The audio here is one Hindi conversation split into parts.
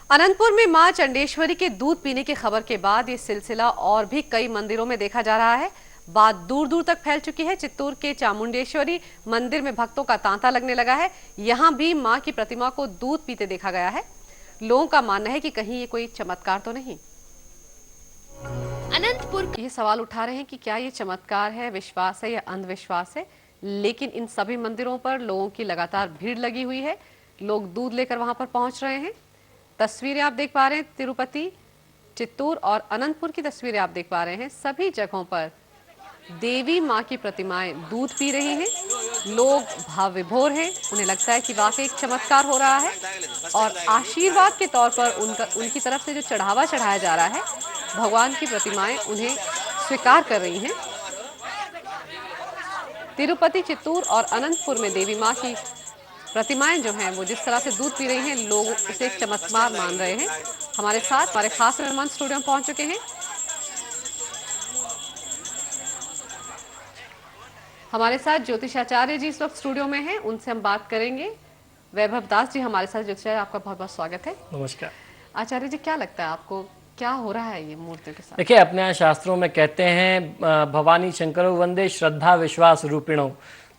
अनंतपुर में मां चंडेश्वरी के दूध पीने की खबर के बाद ये सिलसिला और भी कई मंदिरों में देखा जा रहा है। बात दूर दूर तक फैल चुकी है। चित्तौड़ के चामुंडेश्वरी मंदिर में भक्तों का तांता लगने लगा है। यहां भी मां की प्रतिमा को दूध पीते देखा गया है। लोगों का मानना है कि कहीं ये कोई चमत्कार तो नहीं। अनंतपुर ये सवाल उठा रहे हैं कि क्या ये चमत्कार है, विश्वास है या अंधविश्वास है। लेकिन इन सभी मंदिरों पर लोगों की लगातार भीड़ लगी हुई है। लोग दूध लेकर वहां पर पहुंच रहे हैं। तस्वीरें आप देख पा रहे हैं, तिरुपति, चित्तौड़ और अनंतपुर की तस्वीरें आप देख पा रहे हैं। सभी जगहों पर देवी मां की प्रतिमाएं दूध पी रही हैं। लोग भाव विभोर हैं। उन्हें लगता है कि वाकई एक चमत्कार हो रहा है और आशीर्वाद के तौर पर उनकी तरफ से जो चढ़ावा चढ़ाया जा रहा है, भगवान की प्रतिमाएं उन्हें स्वीकार कर रही हैं। तिरुपति, चित्तौड़ और अनंतपुर में देवी मां की प्रतिमाएं जो हैं वो जिस तरह से दूध पी रही हैं, लोग उसे एक चमत्कार मान रहे हैं। हमारे साथ हमारे खास मेहमान स्टूडियो में पहुंच चुके हैं। हमारे साथ ज्योतिषाचार्य जी इस वक्त स्टूडियो में हैं, उनसे हम बात करेंगे। वैभव दास जी हमारे साथ। ज्योतिषाचार्य, आपका बहुत बहुत स्वागत है। नमस्कार। आचार्य जी, क्या लगता है आपको, क्या हो रहा है ये मूर्तियों के साथ? देखिए, अपने यहाँ शास्त्रों में कहते हैं भवानी शंकरो वंदे श्रद्धा विश्वास रूपिणो।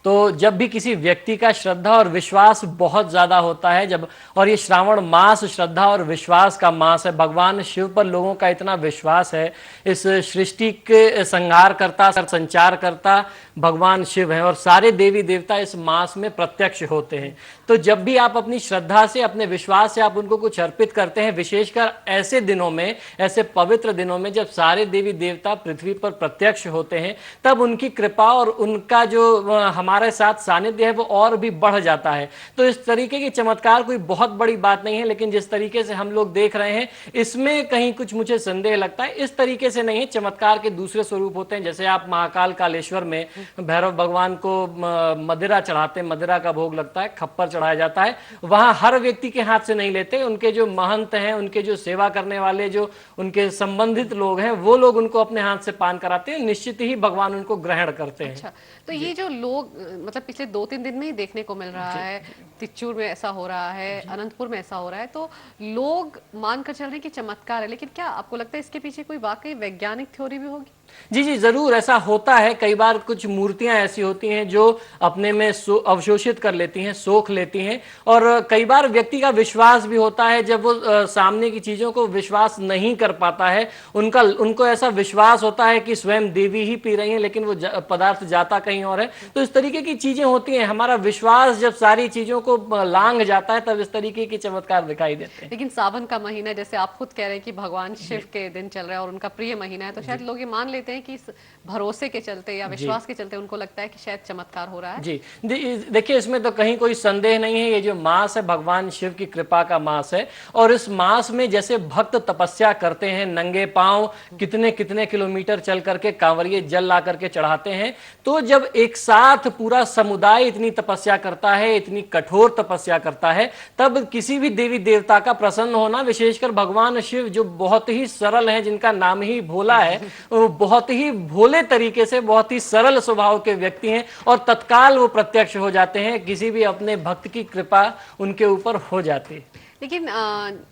तो जब भी किसी व्यक्ति का श्रद्धा और विश्वास बहुत ज़्यादा होता है, जब और ये श्रावण मास श्रद्धा और विश्वास का मास है, भगवान शिव पर लोगों का इतना विश्वास है। इस सृष्टि के संहार करता, संचार करता भगवान शिव हैं और सारे देवी देवता इस मास में प्रत्यक्ष होते हैं। तो जब भी आप अपनी श्रद्धा से, अपने विश्वास से आप उनको कुछ अर्पित करते हैं, विशेषकर ऐसे दिनों में, ऐसे पवित्र दिनों में जब सारे देवी देवता पृथ्वी पर प्रत्यक्ष होते हैं, तब उनकी कृपा और उनका जो हमारे साथ सानिध्य है वो और भी बढ़ जाता है। तो इस तरीके की चमत्कार कोई बहुत बड़ी बात नहीं है, लेकिन जिस तरीके से हम लोग देख रहे हैं इसमें कहीं कुछ मुझे संदेह लगता है। इस तरीके से नहीं है, चमत्कार के दूसरे स्वरूप होते हैं। जैसे आप महाकाल कालेश्वर में भैरव भगवान को मदिरा चढ़ाते हैं, मदिरा का भोग लगता है, खप्पर चढ़ाया जाता है। वहां हर व्यक्ति के हाथ से नहीं लेते, उनके जो महंत हैं, उनके जो सेवा करने वाले, जो उनके संबंधित लोग हैं, वो लोग उनको अपने हाथ से पान कराते हैं। निश्चित ही भगवान उनको ग्रहण करते हैं। अच्छा, तो ये जो लोग मतलब पिछले 2-3 दिन में ही देखने को मिल रहा है, तिच्चूर में ऐसा हो रहा है, अनंतपुर में ऐसा हो रहा है, तो लोग मानकर चल रहे हैं कि चमत्कार है। लेकिन क्या आपको लगता है इसके पीछे कोई वाकई वैज्ञानिक थ्योरी भी होगी? जी जी, जरूर ऐसा होता है। कई बार कुछ मूर्तियां ऐसी होती हैं जो अपने में अवशोषित कर लेती हैं, सोख लेती हैं। और कई बार व्यक्ति का विश्वास भी होता है, जब वो सामने की चीजों को विश्वास नहीं कर पाता है, उनको ऐसा विश्वास होता है कि स्वयं देवी ही पी रही हैं, लेकिन वो पदार्थ जाता कहीं और है। तो इस तरीके की चीजें होती हैं। हमारा विश्वास जब सारी चीजों को लांघ जाता है, तब इस तरीके के चमत्कार दिखाई देते हैं। लेकिन सावन का महीना, जैसे आप खुद कह रहे हैं कि भगवान शिव के दिन चल रहा है और उनका प्रिय महीना है, तो शायद लोग ये मान लेते हैं कि इस भरोसे के चलते या विश्वास के चलते उनको लगता है कि शायद चमत्कार हो रहा है। जी, देखिए, इसमें तो कहीं कोई संदेह नहीं है। ये जो मास है, भगवान शिव की कृपा का मास है। और इस मास में जैसे भक्त तपस्या करते हैं, नंगे पांव कितने कितने किलोमीटर चल करके कांवरिये जल ला करके चढ़ाते हैं, तो जब एक साथ पूरा समुदाय इतनी तपस्या करता है, इतनी कठोर तपस्या करता है, तब किसी भी देवी देवता का प्रसन्न होना, विशेषकर भगवान शिव जो बहुत ही सरल है, जिनका नाम ही भोला है, वो बहुत ही भोले तरीके से, बहुत ही सरल स्वभाव के व्यक्ति हैं और तत्काल वो प्रत्यक्ष हो जाते हैं। किसी भी अपने भक्त की कृपा उनके ऊपर हो जाती है। लेकिन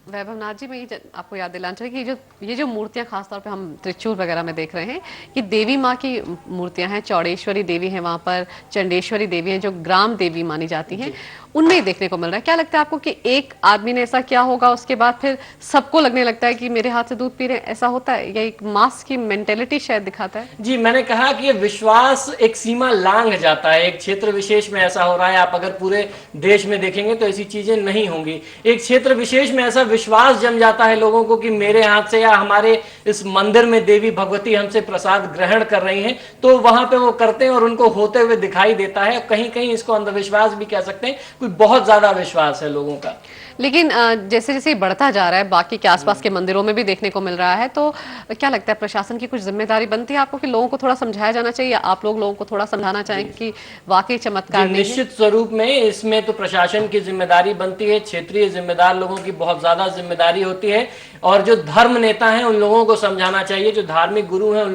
वैभव नाथ जी, मैं ये आपको याद दिलाना चाहिए कि ये जो मूर्तियां खासतौर पे हम त्रिचूर वगैरह में देख रहे हैं कि देवी माँ की मूर्तियां हैं। चौड़ेश्वरी देवी हैं, वहाँ पर चंडेश्वरी देवी हैं, जो ग्राम देवी मानी जाती हैं, उनमें ही देखने को मिल रहा है। क्या लगता है आपको कि एक आदमी ने ऐसा किया होगा, उसके बाद फिर सबको लगने लगता है कि मेरे हाथ से दूध पी रहे हैं, ऐसा होता है? या एक मास की मेंटेलिटी शायद दिखाता है? जी, मैंने कहा कि ये विश्वास एक सीमा लांघ जाता है। एक क्षेत्र विशेष में ऐसा हो रहा है। आप अगर पूरे देश में देखेंगे तो ऐसी चीजें नहीं होंगी। एक क्षेत्र विशेष में ऐसा विश्वास जम जाता है लोगों को कि मेरे हाथ से या हमारे इस मंदिर में देवी भगवती हमसे प्रसाद ग्रहण कर रही हैं, तो वहां पे वो करते हैं और उनको होते हुए दिखाई देता है। कहीं कहीं इसको अंधविश्वास भी कह सकते हैं, कोई बहुत ज्यादा विश्वास है लोगों का। लेकिन जैसे जैसे बढ़ता जा रहा है, बाकी के आसपास के मंदिरों में भी देखने को मिल रहा है, तो क्या लगता है प्रशासन की कुछ जिम्मेदारी बनती है आपको कि लोगों को थोड़ा समझाया जाना चाहिए, या आप लोग लोगों को थोड़ा समझाना चाहेंगे कि वाकई चमत्कार नहीं है? निश्चित स्वरूप में इसमें तो प्रशासन की जिम्मेदारी बनती है, क्षेत्रीय जिम्मेदार लोगों की बहुत ज्यादा जिम्मेदारी होती है। और जो धर्म नेता हैं उन लोगों को समझाना चाहिए, जो धार्मिक गुरु हैं उन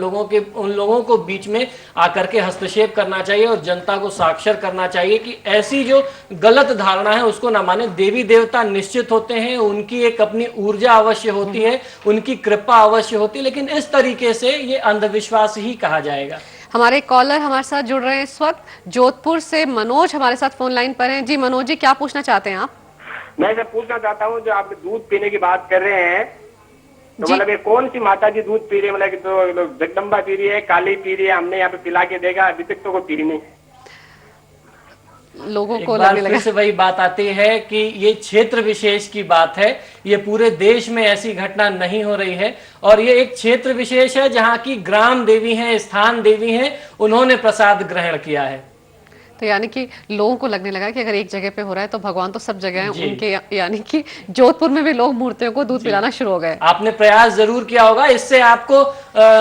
लोगों को बीच में आकर के हस्तक्षेप करना चाहिए और जनता को साक्षर करना चाहिए कि ऐसी जो गलत धारणा है उसको ना माने। देवी देवता निश्चित होते हैं, उनकी एक अपनी ऊर्जा अवश्य होती है, उनकी कृपा अवश्य होती है, लेकिन इस तरीके से ये अंधविश्वास ही कहा जाएगा। हमारे कॉलर हमारे साथ जुड़ रहे हैं इस वक्त। जोधपुर से मनोज हमारे साथ फोन लाइन पर हैं। जी मनोज जी, क्या पूछना चाहते हैं आप? मैं जब पूछना चाहता हूँ, जो आप दूध पीने की बात कर रहे हैं, तो जी। मतलब ये कौन सी माता जी दूध पी रही है? मतलब कि तो जगदम्बा पी रही है, काली पी रही है? हमने यहाँ पे पिला के देखा, अभी तक तो कोई पी नहीं। लोगों एक को बार लगने फिर लगा। से वही बात आती है कि ये क्षेत्र विशेष की बात है, ये पूरे देश में ऐसी घटना नहीं हो रही है, और ये एक क्षेत्र विशेष है जहां की ग्राम देवी हैं, स्थान देवी हैं, उन्होंने प्रसाद ग्रहण किया है। तो यानी कि लोगों को लगने लगा कि अगर एक जगह पे हो रहा है तो भगवान तो सब जगह है जी। उनके, यानी कि जोधपुर में भी लोग मूर्तियों को दूध पिलाना शुरू हो गए। आपने प्रयास जरूर किया होगा, इससे आपको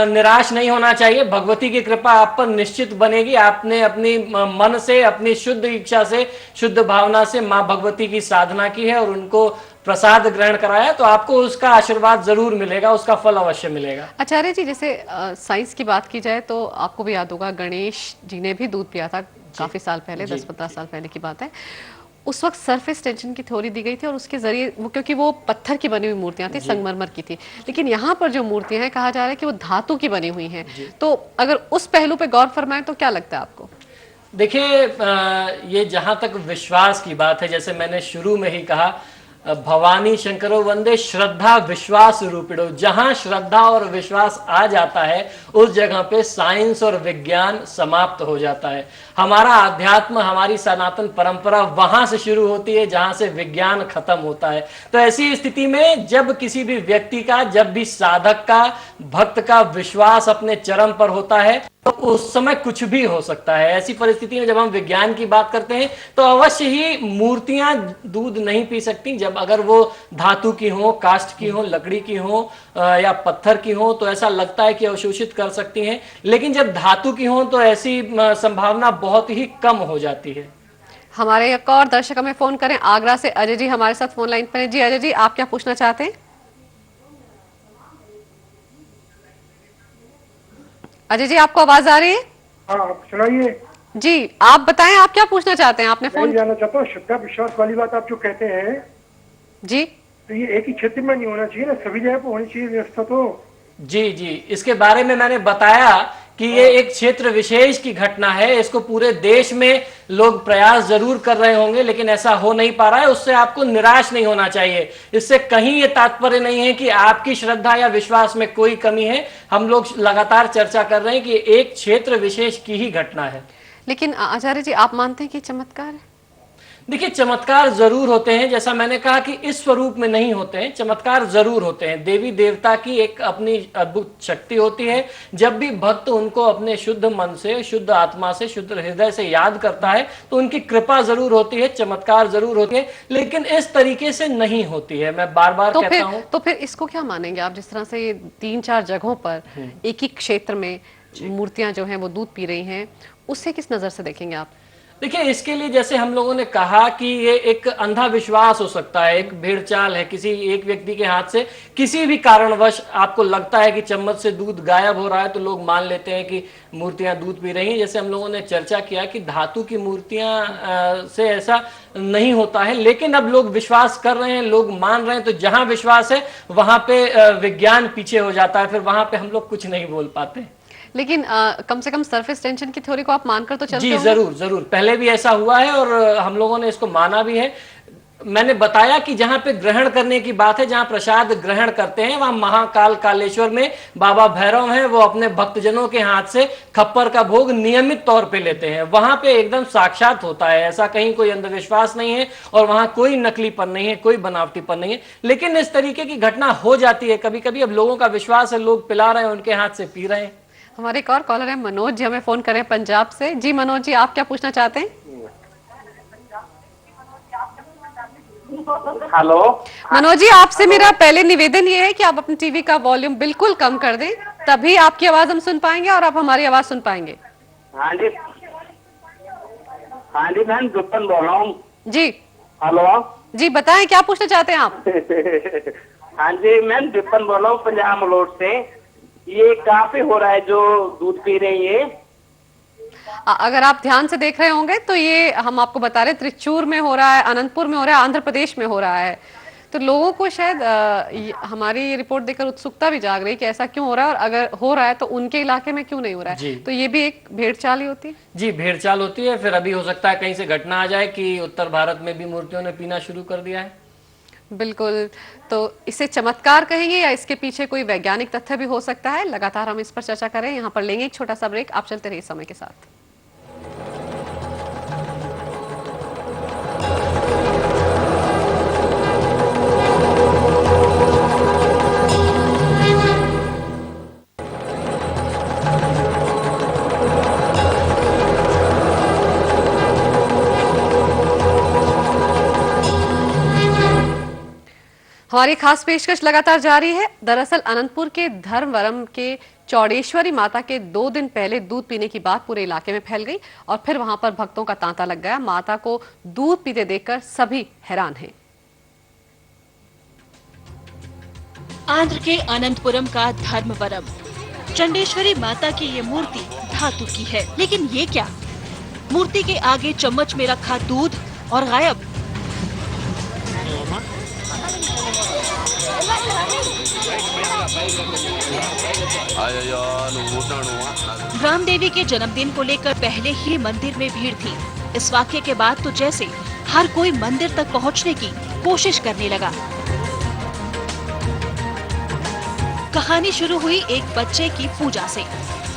निराश नहीं होना चाहिए। भगवती की कृपा आप पर निश्चित बनेगी। आपने अपनी मन से, अपनी शुद्ध इच्छा से, शुद्ध भावना से माँ भगवती की साधना की है और उनको प्रसाद ग्रहण कराया, तो आपको उसका आशीर्वाद जरूर मिलेगा, उसका फल अवश्य मिलेगा। आचार्य जी, जैसे साइंस की बात की जाए तो आपको भी याद होगा गणेश जी ने भी दूध पिया था काफी साल पहले, 10-15 साल पहले की बात है। उस वक्त सरफेस टेंशन की थ्योरी दी गई थी और उसके जरिए वो, क्योंकि वो पत्थर की बनी हुई मूर्तियां थी, संगमरमर की थी, लेकिन यहाँ पर जो मूर्तियां हैं कहा जा रहा है कि वो धातु की बनी हुई हैं। तो अगर उस पहलू पे गौर फरमाएं तो क्या लगता है आपको? देखिए, ये जहां तक विश्वास की बात है, जैसे मैंने शुरू में ही कहा, भवानी शंकरो वंदे श्रद्धा विश्वास रूपिणो। जहां श्रद्धा और विश्वास आ जाता है उस जगह पे साइंस और विज्ञान समाप्त हो जाता है। हमारा अध्यात्म, हमारी सनातन परंपरा वहां से शुरू होती है जहां से विज्ञान खत्म होता है। तो ऐसी स्थिति में जब किसी भी व्यक्ति का, जब भी साधक का, भक्त का विश्वास अपने चरम पर होता है तो उस समय कुछ भी हो सकता है। ऐसी परिस्थिति में जब हम विज्ञान की बात करते हैं तो अवश्य ही मूर्तियां दूध नहीं पी सकती। जब अगर वो धातु की हो, काष्ठ की हो, लकड़ी की हो या पत्थर की हो तो ऐसा लगता है कि अवशोषित कर सकती हैं, लेकिन जब धातु की हो तो ऐसी संभावना बहुत ही कम हो जाती है। हमारे एक और दर्शक हमें फोन करें, आगरा से अजय जी हमारे साथ फोन लाइन पर हैं। जी अजय जी, आप क्या पूछना चाहते हैं? अजय जी, आपको आवाज आ रही है? हाँ, आप सुनाइए। जी, आप बताएं, आप क्या पूछना चाहते हैं? आपने मैं फोन। जानना चाहता हूँ, श्रद्धा विश्वास वाली बात आप जो कहते हैं, जी तो ये एक ही क्षेत्र में नहीं होना चाहिए ना, सभी जगह पर होनी चाहिए व्यवस्था तो। जी जी, इसके बारे में मैंने बताया कि ये एक क्षेत्र विशेष की घटना है। इसको पूरे देश में लोग प्रयास जरूर कर रहे होंगे, लेकिन ऐसा हो नहीं पा रहा है। उससे आपको निराश नहीं होना चाहिए। इससे कहीं ये तात्पर्य नहीं है कि आपकी श्रद्धा या विश्वास में कोई कमी है। हम लोग लगातार चर्चा कर रहे हैं कि एक क्षेत्र विशेष की ही घटना है। लेकिन आचार्य जी, आप मानते हैं कि चमत्कार है? देखिए, चमत्कार जरूर होते हैं, जैसा मैंने कहा कि इस स्वरूप में नहीं होते हैं। चमत्कार जरूर होते हैं। देवी देवता की एक अपनी अद्भुत शक्ति होती है। जब भी भक्त उनको अपने शुद्ध मन से, शुद्ध आत्मा से, शुद्ध हृदय से याद करता है तो उनकी कृपा जरूर होती है, चमत्कार जरूर होती है, लेकिन इस तरीके से नहीं होती है। मैं बार बार कहता हूँ। तो फिर इसको क्या मानेंगे आप? जिस तरह से ये 3-4 जगहों पर एक ही क्षेत्र में मूर्तियां जो हैं वो दूध पी रही हैं, उससे किस नजर से देखेंगे आप? देखिए, इसके लिए जैसे हम लोगों ने कहा कि ये एक अंधा विश्वास हो सकता है, एक भेड़चाल है। किसी एक व्यक्ति के हाथ से किसी भी कारणवश आपको लगता है कि चम्मच से दूध गायब हो रहा है, तो लोग मान लेते हैं कि मूर्तियां दूध पी रही हैं। जैसे हम लोगों ने चर्चा किया कि धातु की मूर्तियां से ऐसा नहीं होता है, लेकिन अब लोग विश्वास कर रहे हैं, लोग मान रहे हैं। तो जहां विश्वास है वहां पे विज्ञान पीछे हो जाता है, फिर वहां पे हम लोग कुछ नहीं बोल पाते। लेकिन कम से कम सरफेस टेंशन की थ्योरी को आप मानकर तो चलते जी होंगे? जरूर जरूर, पहले भी ऐसा हुआ है और हम लोगों ने इसको माना भी है। मैंने बताया कि जहां पे ग्रहण करने की बात है, जहां प्रसाद ग्रहण करते हैं, वहां महाकाल कालेश्वर में बाबा भैरव हैं। वो अपने भक्तजनों के हाथ से खप्पर का भोग नियमित तौर पे लेते हैं। वहां पे एकदम साक्षात होता है। ऐसा कहीं कोई अंधविश्वास नहीं है और वहां कोई नकलीपन नहीं है, कोई बनावटीपन नहीं है। लेकिन इस तरीके की घटना हो जाती है कभी कभी। अब लोगों का विश्वास है, लोग पिला रहे हैं, उनके हाथ से पी रहे हैं। हमारे एक और कॉलर है मनोज जी, हमें फोन करें पंजाब से। जी मनोज जी, आप क्या पूछना चाहते हैं? हेलो। मनोज जी, आपसे मेरा पहले निवेदन ये है कि आप अपने टीवी का वॉल्यूम बिल्कुल कम कर दें, तभी आपकी आवाज हम सुन पाएंगे और आप हमारी आवाज सुन पाएंगे। हाँ जी, हाँ जी, मैं दुपन बोल रहा हूँ। जी हेलो। जी, बताएं क्या पूछना चाहते हैं आप? हाँ जी मैम, विपन बोल रहा हूँ पंजाब मलोट से। ये काफी हो रहा है जो दूध पी रहे हैं ये। अगर आप ध्यान से देख रहे होंगे तो ये हम आपको बता रहे हैं, त्रिचूर में हो रहा है, अनंतपुर में हो रहा है, आंध्र प्रदेश में हो रहा है। तो लोगों को शायद हमारी ये रिपोर्ट देखकर उत्सुकता भी जाग रही है कि ऐसा क्यों हो रहा है, और अगर हो रहा है तो उनके इलाके में क्यों नहीं हो रहा जी। है। तो ये भी एक भेड़चाल ही होती है। जी, भेड़चाल होती है। फिर अभी हो सकता है कहीं से घटना आ जाए कि उत्तर भारत में भी मूर्तियों ने पीना शुरू कर दिया है। बिल्कुल। तो इसे चमत्कार कहेंगे या इसके पीछे कोई वैज्ञानिक तथ्य भी हो सकता है, लगातार हम इस पर चर्चा करें। यहाँ पर लेंगे एक छोटा सा ब्रेक, आप चलते रहिए समय के साथ। हमारी खास पेशकश लगातार जारी है। दरअसल अनंतपुर के धर्मवरम के चौड़ेश्वरी माता के 2 दिन पहले दूध पीने की बात पूरे इलाके में फैल गई और फिर वहां पर भक्तों का तांता लग गया। माता को दूध पीते देखकर सभी हैरान हैं। आंध्र के अनंतपुरम का धर्मवरम, चंडेश्वरी माता की ये मूर्ति धातु की है, लेकिन ये क्या? मूर्ति के आगे चम्मच में रखा दूध और गायब। राम देवी के जन्मदिन को लेकर पहले ही मंदिर में भीड़ थी। इस वाक्य के बाद तो जैसे हर कोई मंदिर तक पहुंचने की कोशिश करने लगा। कहानी शुरू हुई एक बच्चे की पूजा से,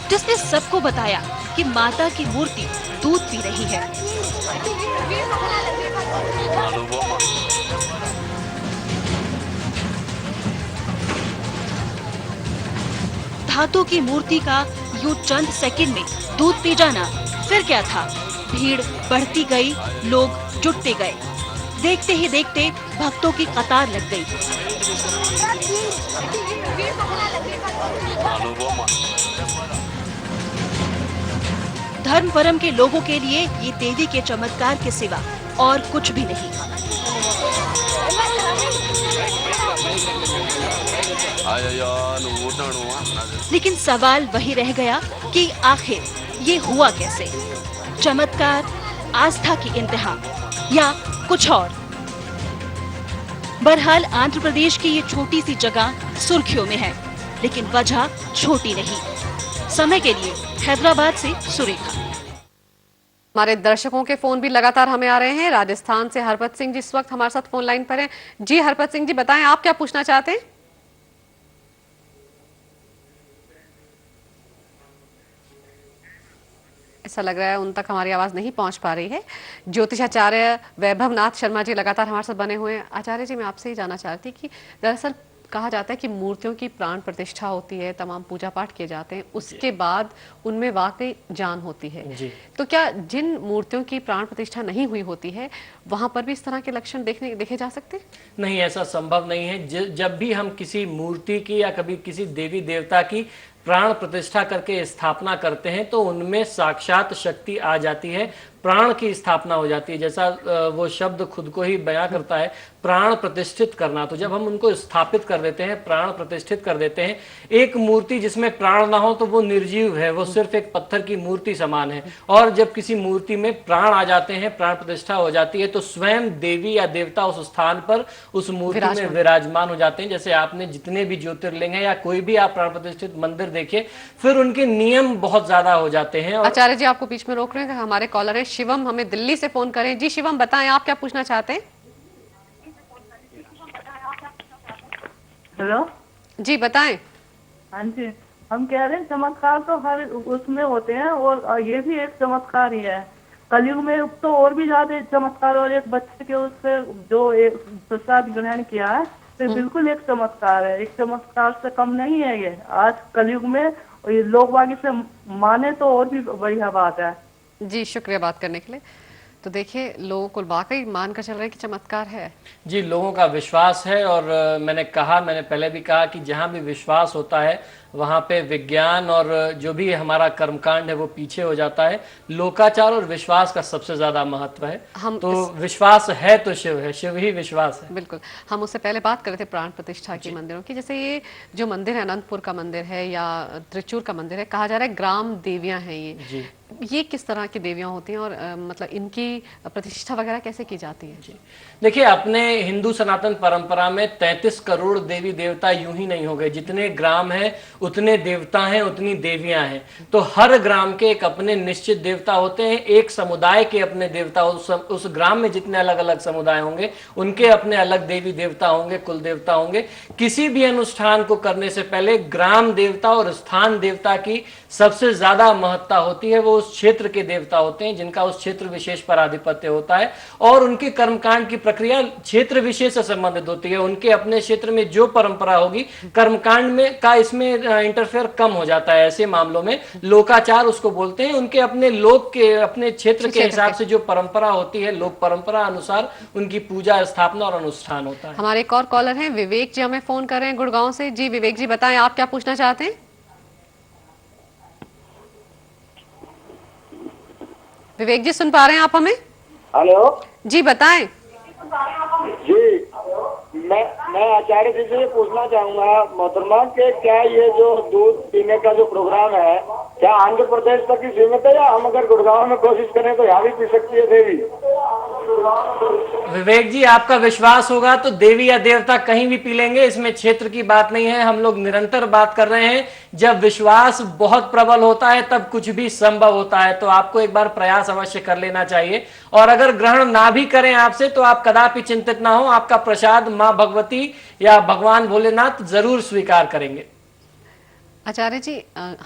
जिसने सबको बताया कि माता की मूर्ति दूध पी रही है। धातु की मूर्ति का यूं चंद सेकंड में दूध पी जाना फिर क्या था? भीड़ बढ़ती गई, लोग जुटते गए। देखते ही देखते भक्तों की कतार लग गई। धर्मवरम के लोगों के लिए ये देवी के चमत्कार के सिवा और कुछ भी नहीं। लेकिन सवाल वही रह गया कि आखिर ये हुआ कैसे? चमत्कार, आस्था की इंतहा या कुछ और? बहरहाल आंध्र प्रदेश की ये छोटी सी जगह सुर्खियों में है, लेकिन वजह छोटी नहीं। समय के लिए हैदराबाद से सुरेखा। हमारे दर्शकों के फोन भी लगातार हमें आ रहे हैं। राजस्थान से हरपत सिंह जी इस वक्त हमारे साथ फोन लाइन पर हैं। जी हरपत सिंह जी, बताएं आप क्या पूछना चाहते हैं? ऐसा लग रहा है उन तक हमारी आवाज नहीं पहुंच पा रही है। ज्योतिषाचार्य वैभव नाथ शर्मा जी लगातार हमारे साथ बने हुए हैं। आचार्य जी, मैं आपसे ही जानना चाहती कि दरअसल कहा जाता है कि मूर्तियों की प्राण प्रतिष्ठा होती है, तमाम पूजा पाठ किए जाते हैं, उसके बाद उनमें वाकई जान होती है जी। तो क्या जिन मूर्तियों की प्राण प्रतिष्ठा नहीं हुई होती है वहां पर भी इस तरह के लक्षण देखे जा सकते हैं? नहीं, ऐसा संभव नहीं है। जब भी हम किसी मूर्ति की या कभी किसी देवी देवता की प्राण प्रतिष्ठा करके स्थापना करते हैं तो उनमें साक्षात शक्ति आ जाती है, प्राण की स्थापना हो जाती है। जैसा वो शब्द खुद को ही बयां करता है, प्राण प्रतिष्ठित करना। तो जब हम उनको स्थापित कर देते हैं, प्राण प्रतिष्ठित कर देते हैं, एक मूर्ति जिसमें प्राण ना हो तो वो निर्जीव है, वो सिर्फ एक पत्थर की मूर्ति समान है। और जब किसी मूर्ति में प्राण आ जाते हैं, प्राण प्रतिष्ठा हो जाती है, तो स्वयं देवी या देवता उस स्थान पर उस मूर्ति में विराजमान हो जाते हैं। जैसे आपने जितने भी ज्योतिर्लिंग है या कोई भी आप प्राण प्रतिष्ठित मंदिर देखिए, फिर उनके नियम बहुत ज्यादा हो जाते हैं। और आचार्य जी, आपको बीच में रोक रहे हैं, हमारे कॉलर है शिवम, हमें दिल्ली से फोन करें। जी शिवम, बताएं आप क्या पूछना चाहते हैं? हेलो जी बताएं। हाँ जी, हम कह रहे हैं चमत्कार तो हर उसमें होते हैं और ये भी एक चमत्कार ही है। कलयुग में तो और भी ज्यादा चमत्कार, और एक बच्चे के उससे जो एक प्रसाद ग्रहण किया है तो बिल्कुल एक चमत्कार है, एक चमत्कार से कम नहीं है ये। आज कलयुग में ये लोग बागी से माने तो और भी बढ़िया बात है। जी शुक्रिया बात करने के लिए। तो देखिए लोगों को वाकई मानकर चल रहे हैं कि चमत्कार है। जी, लोगों का विश्वास है और मैंने पहले भी कहा कि जहाँ भी विश्वास होता है वहाँ पे विज्ञान और जो भी हमारा कर्मकांड है वो पीछे हो जाता है। लोकाचार और विश्वास का सबसे ज्यादा महत्व है। विश्वास है तो शिव है, शिव ही विश्वास है। बिल्कुल। हम उससे पहले बात कर रहे थे प्राण प्रतिष्ठा की मंदिरों की। जैसे ये जो मंदिर है अनंतपुर का मंदिर है या त्रिचूर का मंदिर है, कहा जा रहा है ग्राम देवियां हैं ये किस तरह की देवियां होती हैं और मतलब इनकी प्रतिष्ठा वगैरह कैसे की जाती है? जी देखिए, अपने हिंदू सनातन परंपरा में 33 करोड़ देवी देवता यूं ही नहीं हो गए। जितने ग्राम हैं उतने देवता हैं, उतनी देवियां हैं। तो हर ग्राम के एक अपने निश्चित देवता होते हैं, एक समुदाय के अपने देवता, उस ग्राम में जितने अलग अलग समुदाय होंगे उनके अपने अलग देवी देवता होंगे, कुल देवता होंगे। किसी भी अनुष्ठान को करने से पहले ग्राम देवता और स्थान देवता की सबसे ज्यादा महत्ता होती है। वो उस क्षेत्र के देवता होते हैं जिनका उस क्षेत्र विशेष पर आधिपत्य होता है और उनके कर्मकांड की प्रक्रिया क्षेत्र विशेष से संबंधित होती है। उनके अपने क्षेत्र में जो परंपरा होगी कर्मकांड में का इसमें इंटरफेयर कम हो जाता है। ऐसे मामलों में लोकाचार उसको बोलते हैं। उनके अपने लोक के अपने क्षेत्र के हिसाब से जो परंपरा होती है, लोक परंपरा अनुसार उनकी पूजा स्थापना और अनुष्ठान होता है। हमारे एक और कॉलर हैं विवेक जी, हमें फोन कर रहे हैं गुड़गांव से। जी विवेक जी बताएं, आप क्या पूछना चाहते हैं? विवेक जी सुन पा रहे हैं आप हमें? हेलो जी बताएं। जी, मैं आचार्य जी से ये पूछना चाहूंगा मोहतरमा के क्या ये जो दूध पीने का जो प्रोग्राम है क्या आंध्र प्रदेश तक ही सीमित है या हम अगर गुड़गांव में कोशिश करें तो यहाँ भी पी सकती है देवी? विवेक जी, आपका विश्वास होगा तो देवी या देवता कहीं भी पी लेंगे, इसमें क्षेत्र की बात नहीं है। हम लोग निरंतर बात कर रहे हैं, जब विश्वास बहुत प्रबल होता है तब कुछ भी संभव होता है। तो आपको एक बार प्रयास अवश्य कर लेना चाहिए और अगर ग्रहण ना भी करें आपसे तो आप कदापि चिंतित ना हो, आपका प्रसाद मां भगवती या भगवान भोलेनाथ जरूर स्वीकार करेंगे। आचार्य जी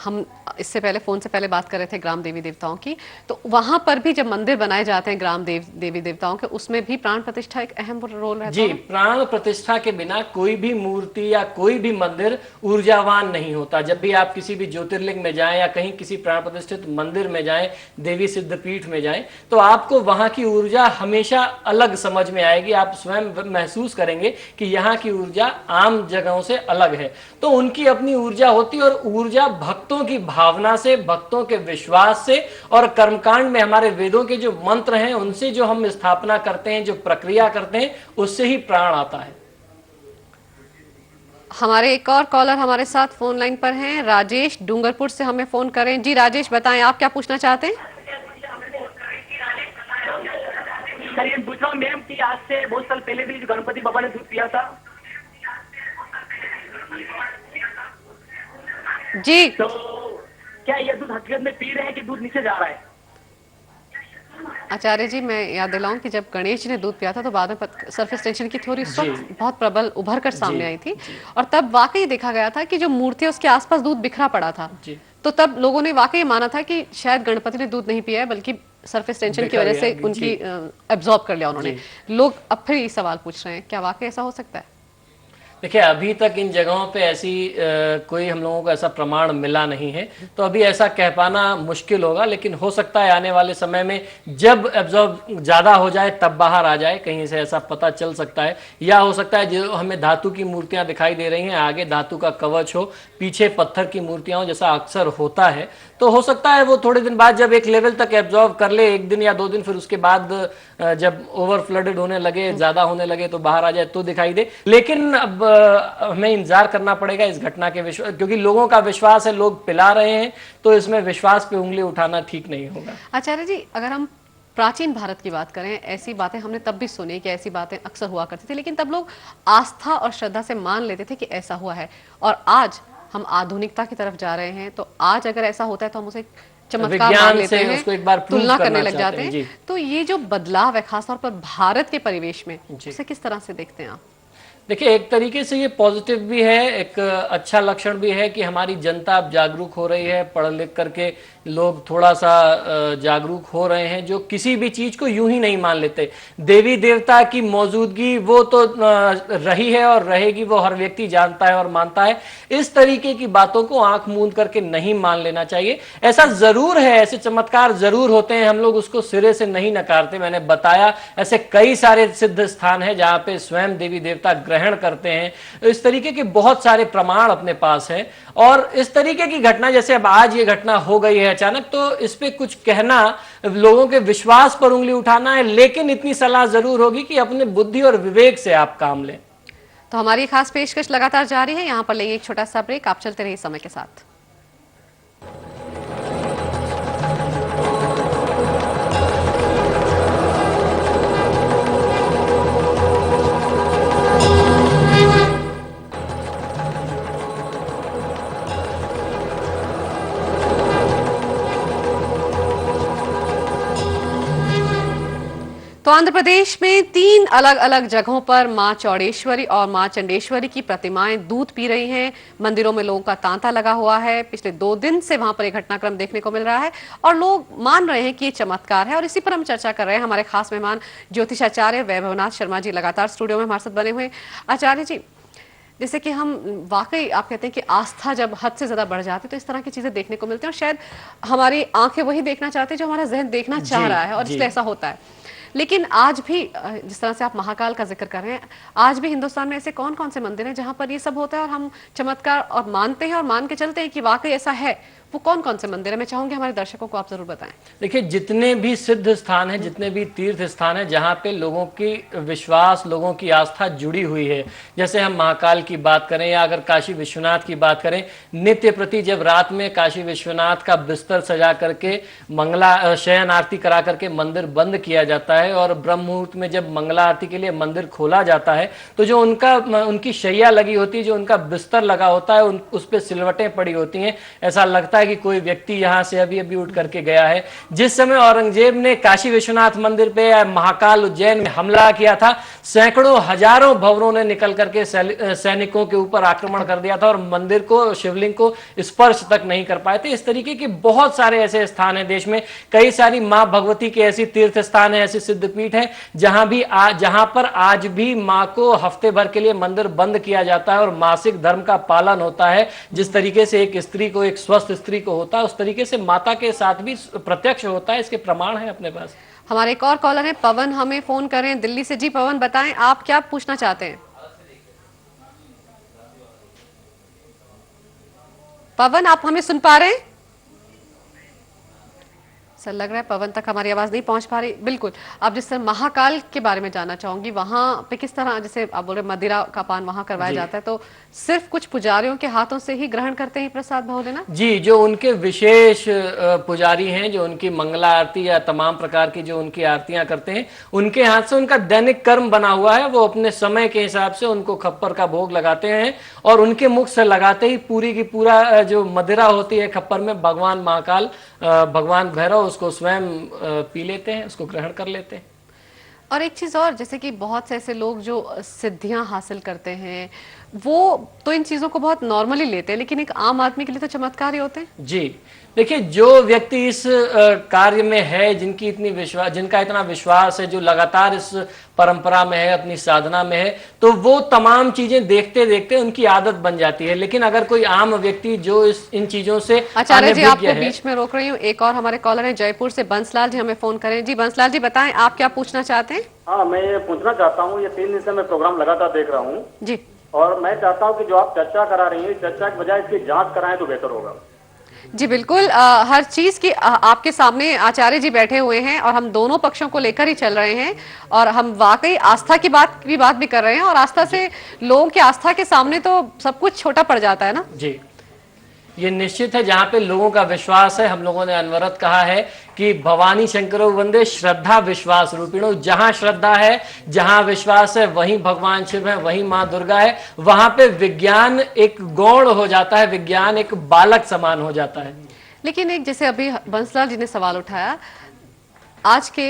हम इससे पहले फोन से पहले बात कर रहे थे ग्राम देवी देवताओं की, तो वहां पर भी जब मंदिर बनाए जाते हैं ग्राम देवी देवताओं के, उसमें भी प्राण प्रतिष्ठा एक अहम रोल रहता है। जी, प्राण प्रतिष्ठा के बिना कोई भी मूर्ति या कोई भी मंदिर ऊर्जावान नहीं होता। जब भी आप किसी भी ज्योतिर्लिंग में जाएं या कहीं किसी प्राण प्रतिष्ठित मंदिर में जाएं, देवी सिद्धपीठ में जाएं, तो आपको वहां की ऊर्जा हमेशा अलग समझ में आएगी। आप स्वयं महसूस करेंगे कि यहाँ की ऊर्जा आम जगहों से अलग है। तो उनकी अपनी ऊर्जा होती है और ऊर्जा भक्तों की भावना से, भक्तों के विश्वास से और कर्मकांड में हमारे वेदों के जो मंत्र हैं उनसे जो हम स्थापना करते हैं, जो प्रक्रिया करते हैं, उससे ही प्राण आता है। हमारे एक और कॉलर हमारे साथ फोन लाइन पर हैं, राजेश डूंगरपुर से हमें फोन करें। जी राजेश बताएं, आप क्या पूछना चाहते हैं? सर ये पूछ रहा हूँ मैम कि आज से बहुत साल पहले भी गणपति बाबा ने दूध पिया था जी, तो क्या ये दूध हकीकत में पी रहे हैं कि दूध नीचे जा रहा है? आचार्य जी मैं याद दिलाऊं कि जब गणेश जी ने दूध पिया था तो बाद में सरफेस टेंशन की थ्योरी उस वक्त बहुत प्रबल उभर कर सामने आई थी और तब वाकई देखा गया था कि जो मूर्ति है उसके आसपास दूध बिखरा पड़ा था। तो तब लोगों ने वाकई माना था कि शायद गणपति ने दूध नहीं पिया है बल्कि सरफेस टेंशन की वजह से उनकी एब्जॉर्ब कर लिया उन्होंने। लोग अब फिर ये सवाल पूछ रहे हैं, क्या वाकई ऐसा हो सकता है? देखिए, अभी तक इन जगहों पे ऐसी कोई हम लोगों को ऐसा प्रमाण मिला नहीं है, तो अभी ऐसा कह पाना मुश्किल होगा। लेकिन हो सकता है आने वाले समय में जब एब्जॉर्ब ज़्यादा हो जाए तब बाहर आ जाए, कहीं से ऐसा पता चल सकता है। या हो सकता है जो हमें धातु की मूर्तियां दिखाई दे रही हैं, आगे धातु का कवच हो, पीछे पत्थर की मूर्तियां हो, जैसा अक्सर होता है। तो हो सकता है वो थोड़े दिन बाद जब एक लेवल तक एब्जॉर्ब कर ले, 1 दिन या 2 दिन, फिर उसके बाद जब ओवर फ्लडेड होने लगे, ज़्यादा होने लगे तो बाहर आ जाए तो दिखाई दे। लेकिन अब हमें इंतजार करना पड़ेगा इस घटना के विश्वास, क्योंकि लोगों का विश्वास है, लोग पिला रहे हैं, तो इसमें विश्वास पे उंगली उठाना ठीक नहीं होगा। आचार्य जी अगर हम प्राचीन भारत की बात करें, ऐसी बातें हमने तब भी सुनी कि ऐसी बातें अक्सर हुआ करती थी, लेकिन तब लोग आस्था और श्रद्धा से मान लेते थे कि ऐसा हुआ है। और आज हम आधुनिकता की तरफ जा रहे हैं, तो आज अगर ऐसा होता है तो हम उसे चमत्कार मान लेते हैं, उसको एक बार तुलना करने लग जाते हैं। तो ये जो बदलाव है खासतौर पर भारत के परिवेश में, उसे किस तरह से देखते हैं आप? देखिए, एक तरीके से ये पॉजिटिव भी है, एक अच्छा लक्षण भी है कि हमारी जनता अब जागरूक हो रही है, पढ़ लिख करके लोग थोड़ा सा जागरूक हो रहे हैं, जो किसी भी चीज को यूं ही नहीं मान लेते। देवी देवता की मौजूदगी वो तो रही है और रहेगी, वो हर व्यक्ति जानता है और मानता है। इस तरीके की बातों को आंख मूंद करके नहीं मान लेना चाहिए। ऐसा जरूर है, ऐसे चमत्कार जरूर होते हैं, हम लोग उसको सिरे से नहीं नकारते। मैंने बताया ऐसे कई सारे सिद्ध स्थान हैं जहां पे स्वयं देवी देवता ग्रहण करते हैं। इस तरीके के बहुत सारे प्रमाण अपने पास हैं। और इस तरीके की घटना, जैसे अब आज ये घटना हो गई है अचानक, तो इस पे कुछ कहना, लोगों के विश्वास पर उंगली उठाना है, लेकिन इतनी सलाह जरूर होगी कि अपने बुद्धि और विवेक से आप काम लें। तो हमारी खास पेशकश लगातार जारी है, यहाँ पर लेंगे एक छोटा सा ब्रेक। आप चलते रहिए समय के साथ। तो आंध्र प्रदेश में 3 अलग अलग जगहों पर मां चौड़ेश्वरी और मां चंडेश्वरी की प्रतिमाएं दूध पी रही हैं। मंदिरों में लोगों का तांता लगा हुआ है। पिछले 2 दिन से वहां पर एक घटनाक्रम देखने को मिल रहा है और लोग मान रहे हैं कि ये चमत्कार है। और इसी पर हम चर्चा कर रहे हैं। हमारे खास मेहमान ज्योतिषाचार्य वैभवनाथ शर्मा जी लगातार स्टूडियो में हमारे साथ बने हुए। आचार्य जी, जैसे कि हम वाकई आप कहते हैं कि आस्था जब हद से ज्यादा बढ़ जाती है तो इस तरह की चीजें देखने को मिलती हैं, और शायद हमारी आंखें वही देखना चाहती है जो हमारा जहन देखना चाह रहा है, और इसलिए ऐसा होता है। लेकिन आज भी, जिस तरह से आप महाकाल का जिक्र कर रहे हैं, आज भी हिंदुस्तान में ऐसे कौन कौन से मंदिर हैं जहां पर ये सब होता है और हम चमत्कार और मानते हैं और मान के चलते हैं कि वाकई ऐसा है? वो कौन कौन से मंदिर है? मैं चाहूंगी हमारे दर्शकों को आप जरूर बताएं। देखिए, जितने भी सिद्ध स्थान हैं, जितने भी तीर्थ स्थान हैं जहाँ पे लोगों की विश्वास, लोगों की आस्था जुड़ी हुई है, जैसे हम महाकाल की बात करें या अगर काशी विश्वनाथ की बात करें, नित्य प्रति जब रात में काशी विश्वनाथ का बिस्तर सजा करके मंगला शयन आरती करा करके मंदिर बंद किया जाता है और ब्रह्म मुहूर्त में जब मंगला आरती के लिए मंदिर खोला जाता है, तो जो उनकी शैया लगी होती है, जो उनका बिस्तर लगा होता है, उस पर सिलवटें पड़ी होती हैं। ऐसा लगता है कि कोई व्यक्ति यहां से अभी अभी उठ करके गया है। जिस समय औरंगजेब ने काशी विश्वनाथ मंदिर पे या महाकाल उज्जैन में हमला किया था, सैकड़ों हजारों भवरों ने निकल करके सैनिकों के ऊपर आक्रमण कर दिया था और मंदिर को, शिवलिंग को स्पर्श तक नहीं कर पाए थे। इस तरीके के बहुत सारे ऐसे स्थान हैं देश में। कई सारी मां भगवती के ऐसी तीर्थ स्थान है, ऐसी सिद्धपीठ है जहां पर आज भी मां को हफ्ते भर के लिए मंदिर बंद किया जाता है और मासिक धर्म का पालन होता है। जिस तरीके से एक स्त्री को, एक स्वस्थ स्त्री को होता है, उस तरीके से माता के साथ भी प्रत्यक्ष होता है। इसके प्रमाण है अपने पास। हमारे एक और कॉलर है पवन, हमें फोन करें दिल्ली से। जी पवन, बताएं आप क्या पूछना चाहते हैं? पवन, आप हमें सुन पा रहे हैं? सर, लग रहा है पवन तक हमारी आवाज नहीं पहुंच पा रही। बिल्कुल, अब जिस तरह महाकाल के बारे में जानना चाहूंगी, वहां पे किस तरह, जैसे आप बोल रहे मदिरा का पान वहां करवाया जाता है, तो सिर्फ कुछ पुजारियों के हाथों से ही ग्रहण करते हैं प्रसाद भोलेनाथ जी? जो उनके विशेष पुजारी हैं, जो उनकी मंगला आरती या तमाम प्रकार की जो उनकी आरतियां करते हैं, उनके हाथ से उनका दैनिक कर्म बना हुआ है। वो अपने समय के हिसाब से उनको खप्पर का भोग लगाते हैं और उनके मुख से लगाते ही पूरी की पूरा जो मदिरा होती है खप्पर में, भगवान महाकाल, भगवान भैरव उसको स्वयं पी लेते हैं, उसको ग्रहण कर लेते हैं। और एक चीज और, जैसे कि बहुत से ऐसे लोग जो सिद्धियां हासिल करते हैं, वो तो इन चीजों को बहुत नॉर्मली लेते हैं, लेकिन एक आम आदमी के लिए तो चमत्कार ही होते हैं। जी देखिए, जो व्यक्ति इस कार्य में है, जिनका इतना विश्वास है, जो लगातार इस परंपरा में है, अपनी साधना में है, तो वो तमाम चीजें देखते देखते उनकी आदत बन जाती है। लेकिन अगर कोई आम व्यक्ति जो इन चीजों से आचार्य जी, आपको बीच में रोक रही हूँ। एक और हमारे कॉलर हैं जयपुर से, बंसलाल जी, हमें फोन करें। जी बंसलाल जी, बताएं आप क्या पूछना चाहते हैं? हाँ, मैं ये पूछना चाहता हूँ, ये 3 दिन से मैं प्रोग्राम लगातार देख रहा हूँ जी, और मैं चाहता हूँ कि जो आप चर्चा करा रही हैं, चर्चा के बजाय इसकी जांच कराएं तो बेहतर होगा। जी बिल्कुल, हर चीज की आपके सामने आचार्य जी बैठे हुए हैं और हम दोनों पक्षों को लेकर ही चल रहे हैं, और हम वाकई आस्था की बात भी कर रहे हैं, और आस्था से, लोगों की आस्था के सामने तो सब कुछ छोटा पड़ जाता है ना। जी, ये निश्चित है। जहां पे लोगों का विश्वास है, हम लोगों ने अनवरत कहा है कि भवानी शंकरो वंदे श्रद्धा विश्वास रूपिणो। जहां श्रद्धा है, जहां विश्वास है, वहीं भगवान शिव है, वहीं मां दुर्गा है। वहां पे विज्ञान एक गौण हो जाता है, विज्ञान एक बालक समान हो जाता है। लेकिन एक, जैसे अभी बंसलाल जी ने सवाल उठाया, आज के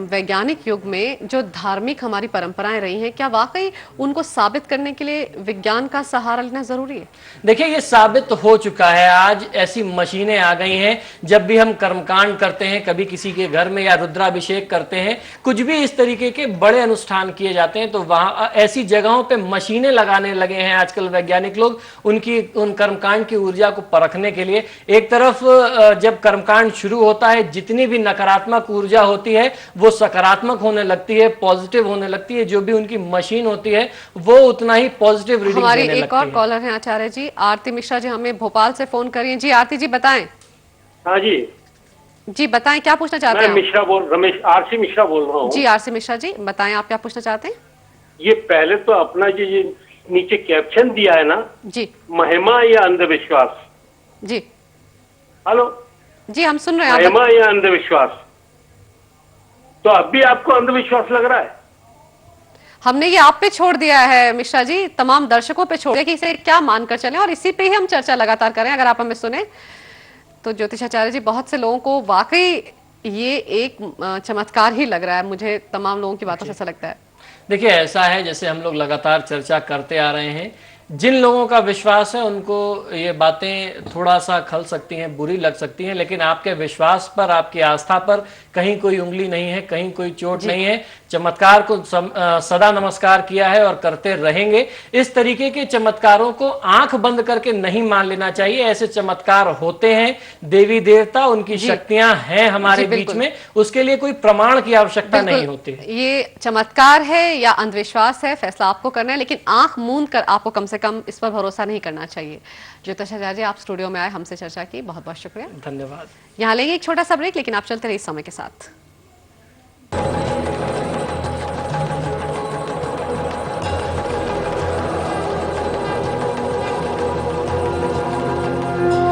वैज्ञानिक युग में जो धार्मिक हमारी परंपराएं रही हैं, क्या वाकई उनको साबित करने के लिए विज्ञान का सहारा लेना जरूरी है? देखिए, ये साबित हो चुका है। आज ऐसी मशीनें आ गई हैं, जब भी हम कर्मकांड करते हैं, कभी किसी के घर में या रुद्राभिषेक करते हैं, कुछ भी इस तरीके के बड़े अनुष्ठान किए जाते हैं, तो वहां ऐसी जगहों पे मशीनें लगाने लगे हैं आजकल वैज्ञानिक लोग, उन कर्मकांड की ऊर्जा को परखने के लिए। एक तरफ जब कर्मकांड शुरू होता है, जितनी भी नकारात्मक ऊर्जा होती है वो सकारात्मक होने लगती है, पॉजिटिव होने लगती है। जो भी उनकी मशीन होती है वो उतना ही पॉजिटिव रीडिंग हमारी देने लगती है। एक और कॉलर है आचार्य जी, आरती मिश्रा जी, हमें भोपाल से फोन करिए। जी आरती जी बताएं। हाँ जी, जी बताएं, क्या पूछना चाहते मैं हैं? रमेश आरसी मिश्रा बोल रहा हूँ। जी आरसी मिश्रा जी बताएं, आप क्या पूछना चाहते हैं? ये पहले तो अपना ये नीचे कैप्शन दिया है ना, जी महिमा या अंधविश्वास। जी हेलो जी, हम सुन रहे हैं। आप महिमा या अंधविश्वास, तो अब भी आपको अंधविश्वास लग रहा है? हमने ये आप पे छोड़ दिया है मिश्रा जी, तमाम दर्शकों पे छोड़ दिया कि इसे क्या मानकर चलें, और इसी पे ही हम चर्चा लगातार करें। अगर आप हमें सुने तो ज्योतिषाचार्य जी, बहुत से लोगों को वाकई ये एक चमत्कार ही लग रहा है। मुझे तमाम लोगों की बातों से ऐसा लगता है। देखिए, ऐसा है, जैसे हम लोग लगातार चर्चा करते आ रहे हैं, जिन लोगों का विश्वास है उनको ये बातें थोड़ा सा खल सकती हैं, बुरी लग सकती हैं, लेकिन आपके विश्वास पर, आपकी आस्था पर कहीं कोई उंगली नहीं है, कहीं कोई चोट नहीं है। चमत्कार को सदा नमस्कार किया है और करते रहेंगे। इस तरीके के चमत्कारों को आंख बंद करके नहीं मान लेना चाहिए। ऐसे चमत्कार होते हैं, देवी देवता, उनकी शक्तियां हैं हमारे बीच में, उसके लिए कोई प्रमाण की आवश्यकता नहीं होती। ये चमत्कार है या अंधविश्वास है, फैसला आपको करना है, लेकिन आंख मूंद कर आपको कम से कम इस पर भरोसा नहीं करना चाहिए। ज्योतिषाचार्य जी, आप स्टूडियो में आए, हमसे चर्चा की, बहुत बहुत शुक्रिया। धन्यवाद। यहाँ लेंगे एक छोटा सा ब्रेक, लेकिन आप चलते रहिए इस समय के साथ।